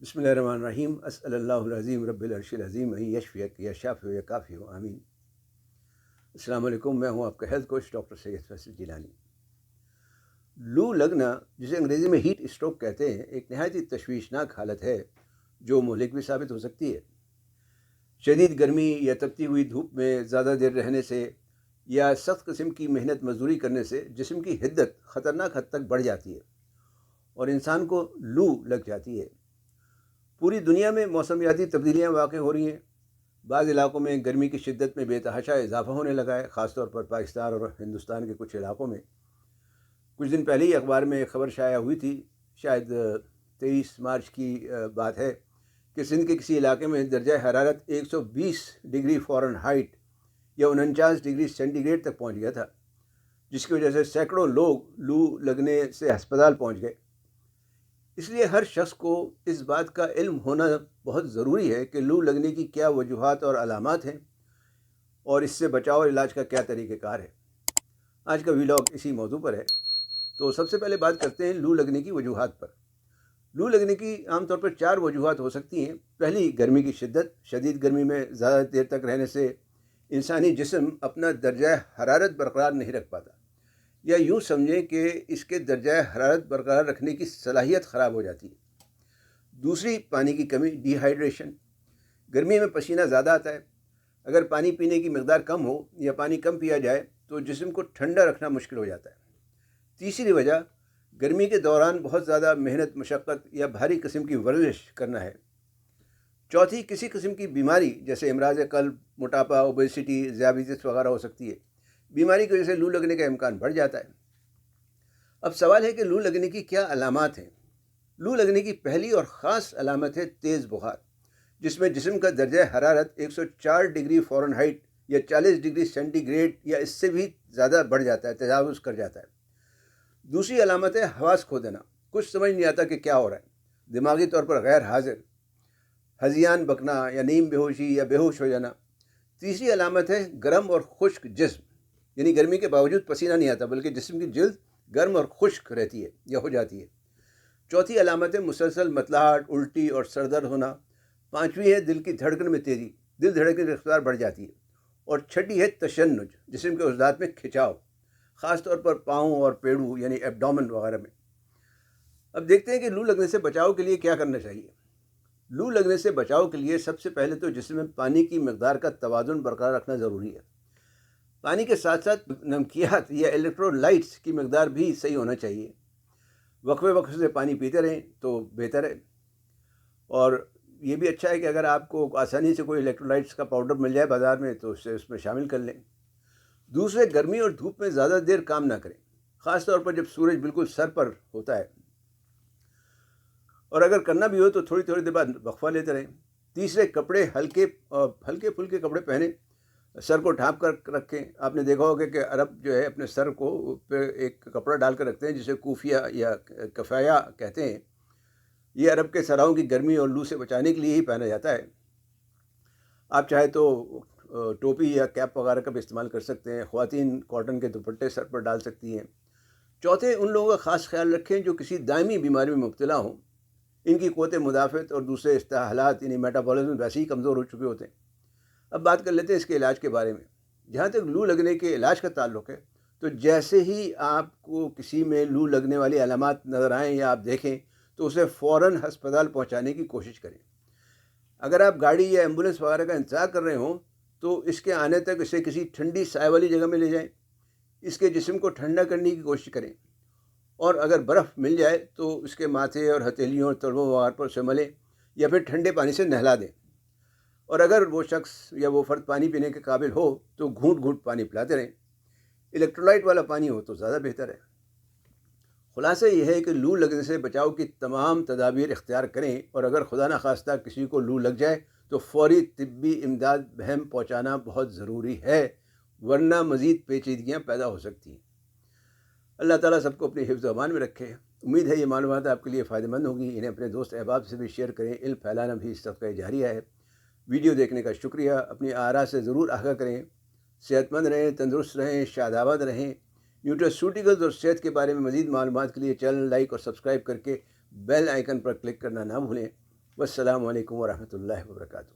بسم اللہ الرحمن الرحیم اسأل اللہ العظیم رب العرش العظیم ان یشفیک یا شافی یا کافی ہو آمین۔ السلام علیکم، میں ہوں آپ کا ہیلتھ کوچ ڈاکٹر سید فیصل جیلانی۔ لو لگنا، جسے انگریزی میں ہیٹ اسٹروک کہتے ہیں، ایک نہایت ہی تشویشناک حالت ہے جو مہلک بھی ثابت ہو سکتی ہے۔ شدید گرمی یا تپتی ہوئی دھوپ میں زیادہ دیر رہنے سے یا سخت قسم کی محنت مزدوری کرنے سے جسم کی حدت خطرناک حد تک بڑھ جاتی ہے اور انسان کو لو لگ جاتی ہے۔ پوری دنیا میں موسمیاتی تبدیلیاں واقع ہو رہی ہیں۔ بعض علاقوں میں گرمی کی شدت میں بے تحاشا اضافہ ہونے لگا ہے، خاص طور پر پاکستان اور ہندوستان کے کچھ علاقوں میں۔ کچھ دن پہلے ہی اخبار میں ایک خبر شائع ہوئی تھی، شاید 23 مارچ کی بات ہے، کہ سندھ کے کسی علاقے میں درجہ حرارت 120 ڈگری فارنہائٹ یا 49 ڈگری سینٹی گریڈ تک پہنچ گیا تھا، جس کی وجہ سے سینکڑوں لوگ لو لگنے سے ہسپتال پہنچ گئے۔ اس لیے ہر شخص کو اس بات کا علم ہونا بہت ضروری ہے کہ لو لگنے کی کیا وجوہات اور علامات ہیں اور اس سے بچاؤ اور علاج کا کیا طریقہ کار ہے۔ آج کا ویلاگ اسی موضوع پر ہے۔ تو سب سے پہلے بات کرتے ہیں لو لگنے کی وجوہات پر۔ لو لگنے کی عام طور پر 4 وجوہات ہو سکتی ہیں۔ پہلی، گرمی کی شدت۔ شدید گرمی میں زیادہ دیر تک رہنے سے انسانی جسم اپنا درجہ حرارت برقرار نہیں رکھ پاتا، یا یوں سمجھیں کہ اس کے درجہ حرارت برقرار رکھنے کی صلاحیت خراب ہو جاتی ہے۔ دوسری، پانی کی کمی، ڈی ہائیڈریشن۔ گرمی میں پسینہ زیادہ آتا ہے۔ اگر پانی پینے کی مقدار کم ہو یا پانی کم پیا جائے تو جسم کو ٹھنڈا رکھنا مشکل ہو جاتا ہے۔ تیسری وجہ، گرمی کے دوران بہت زیادہ محنت، مشقت یا بھاری قسم کی ورزش کرنا ہے۔ چوتھی، کسی قسم کی بیماری جیسے امراض قلب، موٹاپا، اوبیسٹی، ذیابیطس وغیرہ ہو سکتی ہے۔ بیماری کی وجہ سے لو لگنے کا امکان بڑھ جاتا ہے۔ اب سوال ہے کہ لو لگنے کی کیا علامات ہیں۔ لو لگنے کی پہلی اور خاص علامت ہے تیز بخار، جس میں جسم کا درجہ حرارت 104 ڈگری فارنہائٹ یا 40 ڈگری سینٹی گریڈ یا اس سے بھی زیادہ بڑھ جاتا ہے، تجاوز کر جاتا ہے۔ دوسری علامت ہے حواس کھو دینا، کچھ سمجھ نہیں آتا کہ کیا ہو رہا ہے، دماغی طور پر غیر حاضر، ہذیان بکنا یا نیم بے ہوشی یا بے ہوش ہو جانا۔ تیسری علامت ہے گرم اور خشک جسم، یعنی گرمی کے باوجود پسینہ نہیں آتا بلکہ جسم کی جلد گرم اور خشک رہتی ہے یا ہو جاتی ہے۔ چوتھی علامت ہے مسلسل متلاہٹ، الٹی اور سر درد ہونا۔ پانچویں ہے دل کی دھڑکن میں تیزی، دل دھڑکن کی رفتار بڑھ جاتی ہے۔ اور چھٹی ہے تشنج، جسم کے عضلات میں کھچاؤ، خاص طور پر پاؤں اور پیڑو یعنی ایبڈومن وغیرہ میں۔ اب دیکھتے ہیں کہ لو لگنے سے بچاؤ کے لیے کیا کرنا چاہیے۔ لو لگنے سے بچاؤ کے لیے سب سے پہلے تو جسم میں پانی کی مقدار کا توازن برقرار رکھنا ضروری ہے۔ پانی کے ساتھ ساتھ نمکیات یا الیکٹرولائٹس کی مقدار بھی صحیح ہونا چاہیے۔ وقفے وقفے سے پانی پیتے رہیں تو بہتر ہے۔ اور یہ بھی اچھا ہے کہ اگر آپ کو آسانی سے کوئی الیکٹرولائٹس کا پاؤڈر مل جائے بازار میں تو اسے اس میں شامل کر لیں۔ دوسرے، گرمی اور دھوپ میں زیادہ دیر کام نہ کریں، خاص طور پر جب سورج بالکل سر پر ہوتا ہے، اور اگر کرنا بھی ہو تو تھوڑی دیر بعد وقفہ لیتے رہیں۔ تیسرے، کپڑے ہلکے پھلکے کپڑے پہنیں، سر کو ڈھانپ کر رکھیں۔ آپ نے دیکھا ہوگا کہ عرب جو ہے اپنے سر کو پہ ایک کپڑا ڈال کر رکھتے ہیں جسے کوفیہ یا کفایا کہتے ہیں۔ یہ عرب کے سراؤں کی گرمی اور لو سے بچانے کے لیے ہی پہنا جاتا ہے۔ آپ چاہے تو ٹوپی یا کیپ وغیرہ کا بھی استعمال کر سکتے ہیں۔ خواتین کاٹن کے دوپٹے سر پر ڈال سکتی ہیں۔ چوتھے، ان لوگوں کا خاص خیال رکھیں جو کسی دائمی بیماری میں مبتلا ہوں۔ ان کی قوت مدافعت اور دوسرے استحالات یعنی میٹابولزم ویسے ہی کمزور ہو چکے ہوتے ہیں۔ اب بات کر لیتے ہیں اس کے علاج کے بارے میں۔ جہاں تک لو لگنے کے علاج کا تعلق ہے تو جیسے ہی آپ کو کسی میں لو لگنے والی علامات نظر آئیں یا آپ دیکھیں تو اسے فوراً ہسپتال پہنچانے کی کوشش کریں۔ اگر آپ گاڑی یا ایمبولینس وغیرہ کا انتظار کر رہے ہوں تو اس کے آنے تک اسے کسی ٹھنڈی سائے والی جگہ میں لے جائیں، اس کے جسم کو ٹھنڈا کرنے کی کوشش کریں، اور اگر برف مل جائے تو اس کے ماتھے اور ہتھیلیوں اور تلووں وغیرہ پر اسے ملیں یا پھر ٹھنڈے پانی سے نہلا دیں۔ اور اگر وہ شخص یا وہ فرد پانی پینے کے قابل ہو تو گھونٹ گھونٹ پانی پلاتے رہیں۔ الیکٹرولائٹ والا پانی ہو تو زیادہ بہتر ہے۔ خلاصہ یہ ہے کہ لو لگنے سے بچاؤ کی تمام تدابیر اختیار کریں، اور اگر خدا نخواستہ کسی کو لو لگ جائے تو فوری طبی امداد بہم پہنچانا بہت ضروری ہے، ورنہ مزید پیچیدگیاں پیدا ہو سکتی ہیں۔ اللہ تعالیٰ سب کو اپنے حفظ و امان میں رکھے۔ امید ہے یہ معلومات آپ کے لیے فائدہ مند ہوگی۔ انہیں اپنے دوست احباب سے بھی شیئر کریں، علم پھیلانا بھی صدقہ جاریہ ہے۔ ویڈیو دیکھنے کا شکریہ۔ اپنی آراء سے ضرور آگاہ کریں۔ صحت مند رہیں، تندرست رہیں، شاداباد رہیں۔ نیوٹراسیوٹیکلز اور صحت کے بارے میں مزید معلومات کے لیے چینل لائک اور سبسکرائب کر کے بیل آئیکن پر کلک کرنا نہ بھولیں۔ والسلام علیکم ورحمۃ اللہ وبرکاتہ.